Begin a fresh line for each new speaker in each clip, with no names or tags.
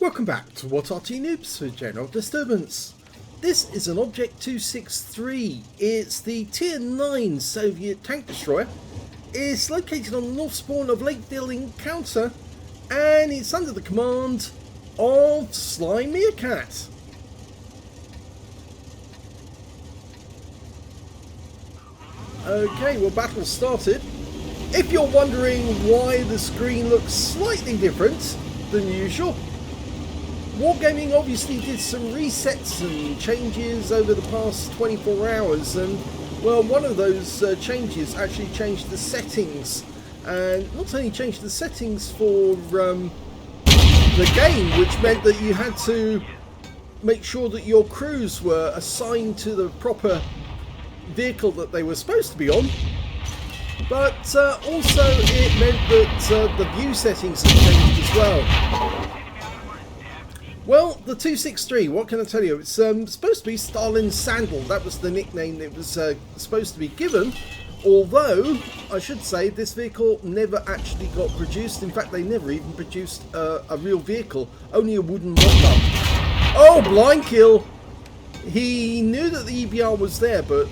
Welcome back to What Arty Noobs for General Disturbance. This is an Object 263. It's the Tier 9 Soviet tank destroyer. It's located on the north spawn of Lakeville Encounter and it's under the command of SlyMeerkat. Okay, well, battle started. If you're wondering why the screen looks slightly different than usual, Wargaming obviously did some resets and changes over the past 24 hours, and well, one of those changes actually changed the settings, and not only changed the settings for the game, which meant that you had to make sure that your crews were assigned to the proper vehicle that they were supposed to be on, but also it meant that the view settings had changed as well. Well, the 263, what can I tell you? It's supposed to be Stalin's Sandal. That was the nickname it was supposed to be given. Although, I should say, this vehicle never actually got produced. In fact, they never even produced a real vehicle. Only a wooden mock-up. Oh, blind kill! He knew that the EBR was there, but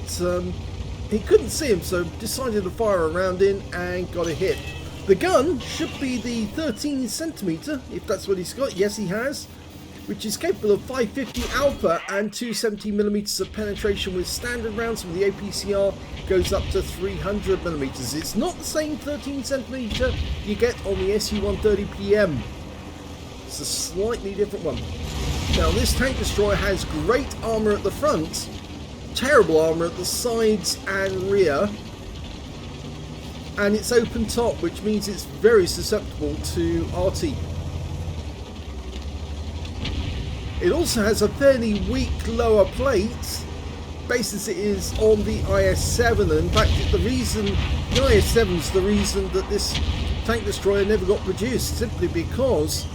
he couldn't see him, so decided to fire a round in and got a hit. The gun should be the 13cm, if that's what he's got. Yes, he has. Which is capable of 550 alpha and 270mm of penetration with standard rounds, from the APCR goes up to 300mm. It's not the same 13cm you get on the SU-130PM. It's a slightly different one. Now, this tank destroyer has great armour at the front, terrible armour at the sides and rear, and it's open top, which means it's very susceptible to Arty. It also has a fairly weak lower plate, basis it is on the IS-7, and in fact the IS-7 is the reason that this tank destroyer never got produced, simply because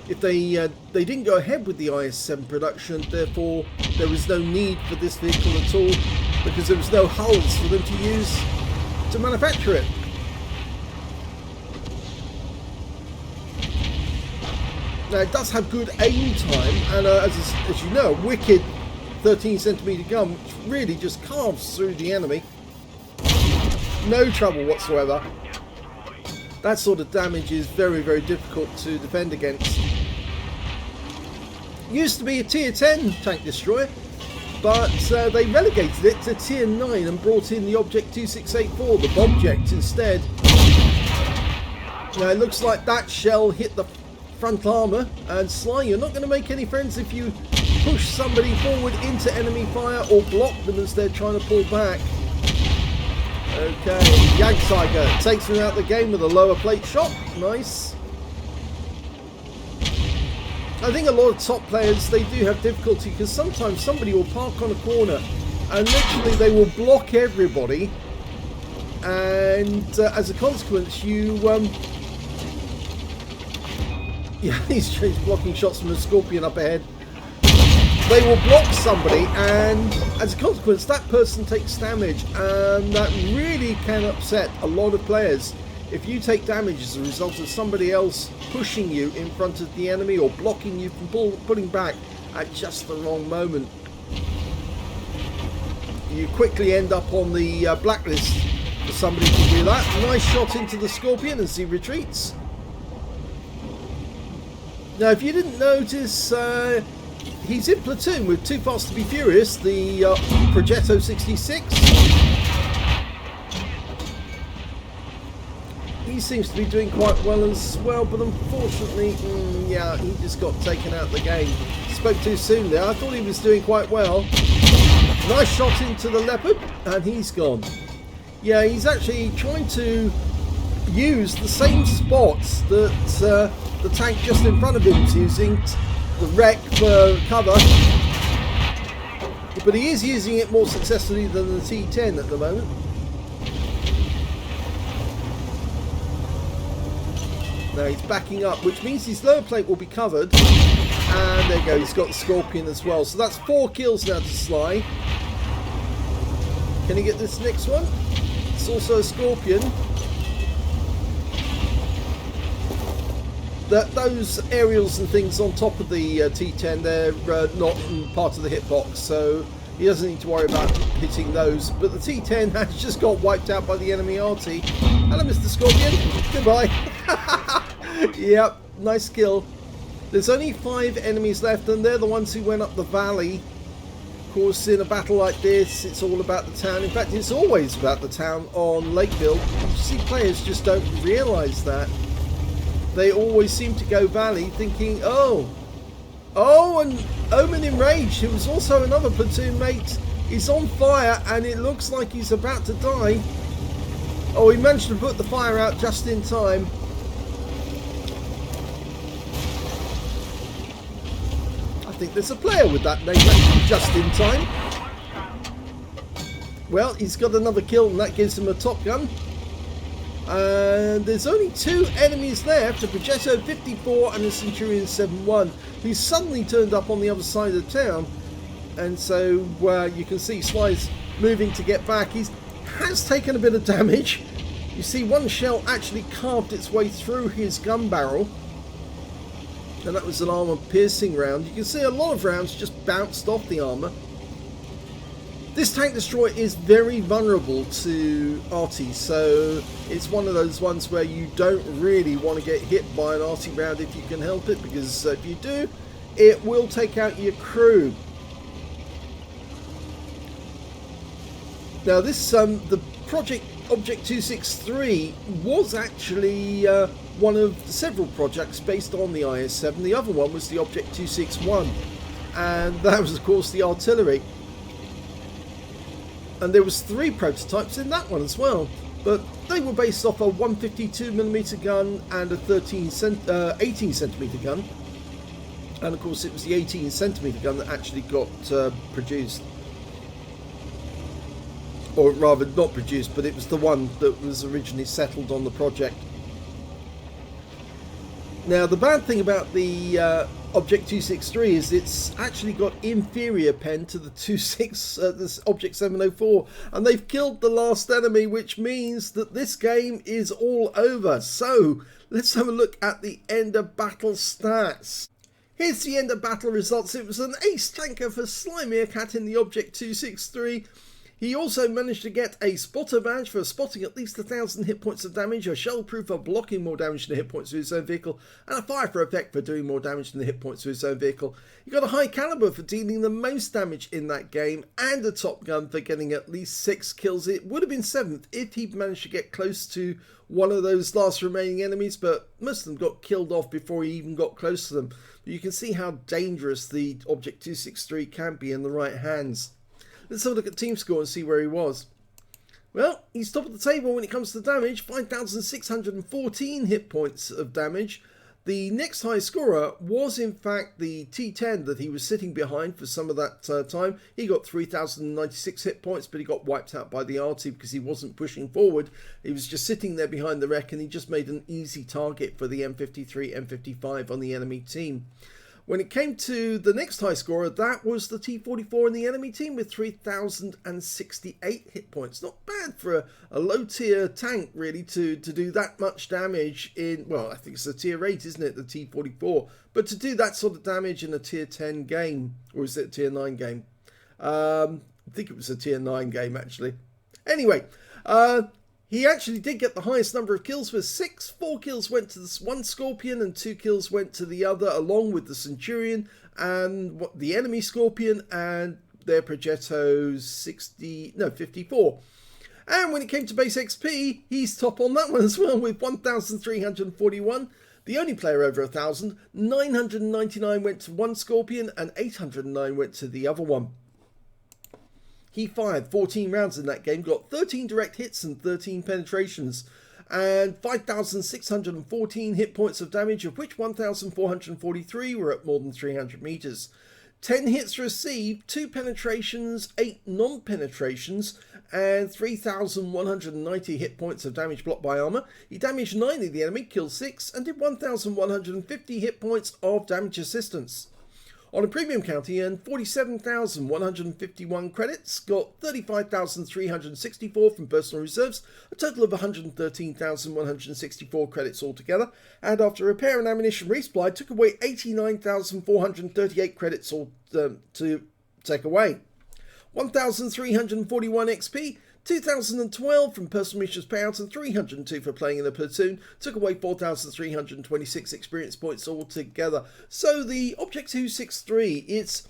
if they didn't go ahead with the IS-7 production, therefore there was no need for this vehicle at all, because there was no hulls for them to use to manufacture it. Now, it does have good aim time, and as you know, a wicked 13cm gun which really just carves through the enemy. No trouble whatsoever. That sort of damage is very, very difficult to defend against. Used to be a Tier 10 tank destroyer, but they relegated it to Tier 9 and brought in the Object 2684, the Bobject, instead. Now, it looks like that shell hit the front armour, and Sly, you're not going to make any friends if you push somebody forward into enemy fire or block them as they're trying to pull back. Okay, Jagdtiger takes him out of the game with a lower plate shot. Nice. I think a lot of top players, they do have difficulty because sometimes somebody will park on a corner and literally they will block everybody, and as a consequence you yeah, he's blocking shots from the Scorpion up ahead. They will block somebody, and as a consequence, that person takes damage, and that really can upset a lot of players. If you take damage as a result of somebody else pushing you in front of the enemy or blocking you from pulling back at just the wrong moment, you quickly end up on the blacklist for somebody to do that. Nice shot into the Scorpion as he retreats. Now, if you didn't notice, he's in platoon with Too Fast to Be Furious, the Progetto 66. He seems to be doing quite well as well, but unfortunately, yeah, he just got taken out of the game. Spoke too soon there. I thought he was doing quite well. Nice shot into the Leopard, and he's gone. Yeah, he's actually trying to use the same spots that the tank just in front of him is using, the wreck for cover, but he is using it more successfully than the T10 at the moment. Now he's backing up, which means his lower plate will be covered, and there you go, he's got the Scorpion as well, so that's 4 kills now to Sly. Can he get this next one? It's also a Scorpion. those aerials and things on top of the T10, they're not part of the hitbox, so he doesn't need to worry about hitting those. But the T10 has just got wiped out by the enemy Arty. Hello, Mr. Scorpion. Goodbye. Yep, nice kill. There's only 5 enemies left, and they're the ones who went up the valley. Of course, in a battle like this, it's all about the town. In fact, it's always about the town on Lakeville. You see, players just don't realise that. They always seem to go valley thinking, oh, and Omen Enraged, who was also another platoon mate, is on fire, and it looks like he's about to die. Oh, he managed to put the fire out just in time. I think there's a player with that name, just in time. Well, he's got another kill, and that gives him a top gun. And there's only 2 enemies left, a Progetto 54 and a Centurion 71, who suddenly turned up on the other side of town. And so you can see Sly's moving to get back. He has taken a bit of damage. You see, one shell actually carved its way through his gun barrel, and that was an armor piercing round. You can see a lot of rounds just bounced off the armor. This tank destroyer is very vulnerable to Arty, so it's one of those ones where you don't really want to get hit by an Arty round if you can help it, because if you do, it will take out your crew. Now this, the Project Object 263 was actually one of several projects based on the IS-7. The other one was the Object 261, and that was of course the artillery. And there was 3 prototypes in that one as well, but they were based off a 152mm gun and a 18cm gun, and of course it was the 18cm gun that actually got produced. Or rather, not produced, but it was the one that was originally settled on the project. Now, the bad thing about the Object 263 is it's actually got inferior pen to the this Object 704, and they've killed the last enemy, which means that this game is all over. So, let's have a look at the end of battle stats. Here's the end of battle results. It was an ace tanker for SlyMeerkat in the Object 263. He also managed to get a spotter badge for spotting at least 1,000 hit points of damage, a shell proof for blocking more damage than the hit points of his own vehicle, and a fire for effect for doing more damage than the hit points of his own vehicle. He got a high caliber for dealing the most damage in that game, and a top gun for getting at least 6 kills. It would have been 7th if he'd managed to get close to one of those last remaining enemies, but most of them got killed off before he even got close to them. But you can see how dangerous the Object 263 can be in the right hands. Let's have a look at team score and see where he was. Well, he's top of the table when it comes to damage, 5,614 hit points of damage. The next high scorer was in fact the T10 that he was sitting behind for some of that time. He got 3,096 hit points, but he got wiped out by the Arty because he wasn't pushing forward. He was just sitting there behind the wreck, and he just made an easy target for the M53, M55 on the enemy team. When it came to the next high scorer, that was the T44 in the enemy team with 3,068 hit points. Not bad for a low tier tank, really, to do that much damage in, well, I think it's a tier 8, isn't it, the T44? But to do that sort of damage in a tier 10 game, or is it a tier 9 game? I think it was a tier 9 game, actually. Anyway, he actually did get the highest number of kills with 6. 4 kills went to this one Scorpion and 2 kills went to the other, along with the Centurion and the enemy Scorpion and their Progetto 54. And when it came to base XP, he's top on that one as well with 1,341. The only player over 1,000. 999 went to one Scorpion and 809 went to the other one. He fired 14 rounds in that game, got 13 direct hits and 13 penetrations, and 5,614 hit points of damage, of which 1,443 were at more than 300 meters. 10 hits received, 2 penetrations, 8 non-penetrations, and 3,190 hit points of damage blocked by armor. He damaged 9 of the enemy, killed 6, and did 1,150 hit points of damage assistance. On a premium count, he earned 47,151 credits, got 35,364 from personal reserves, a total of 113,164 credits altogether, and after repair and ammunition resupply, took away 89,438 credits to take away. 1,341 XP, 2012 from personal missions payouts, and 302 for playing in a platoon, took away 4,326 experience points altogether. So the Object 263, it's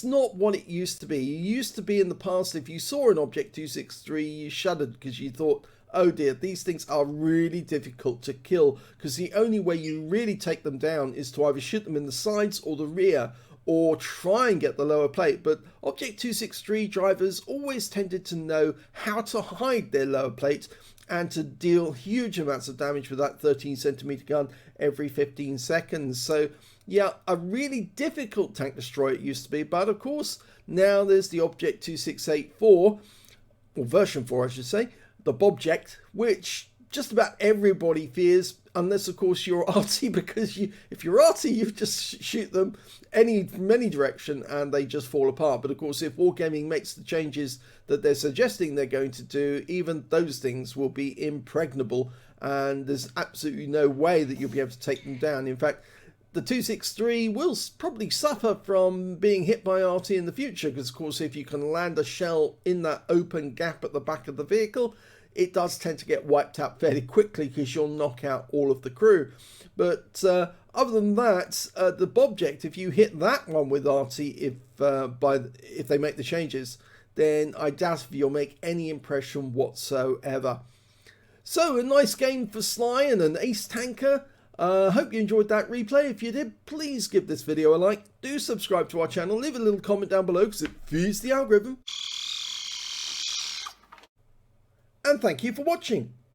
not what it used to be. It used to be in the past, if you saw an Object 263, you shuddered because you thought, oh dear, these things are really difficult to kill, because the only way you really take them down is to either shoot them in the sides or the rear, or try and get the lower plate. But Object 263 drivers always tended to know how to hide their lower plate and to deal huge amounts of damage with that 13cm gun every 15 seconds. So yeah, a really difficult tank destroyer it used to be, but of course now there's the Object 2684, or version 4 I should say, the Bobject, which just about everybody fears, unless of course you're Arty, because if you're Arty, you just shoot them from any direction and they just fall apart. But of course, if Wargaming makes the changes that they're suggesting they're going to do, even those things will be impregnable, and there's absolutely no way that you'll be able to take them down. In fact, the 263 will probably suffer from being hit by Arty in the future, because of course if you can land a shell in that open gap at the back of the vehicle, it does tend to get wiped out fairly quickly because you'll knock out all of the crew. But other than that, the Bobject, if you hit that one with Arty, if they make the changes, then I doubt if you'll make any impression whatsoever. So a nice game for Sly and an ace tanker. Hope you enjoyed that replay. If you did, please give this video a like. Do subscribe to our channel. Leave a little comment down below because it feeds the algorithm. And thank you for watching.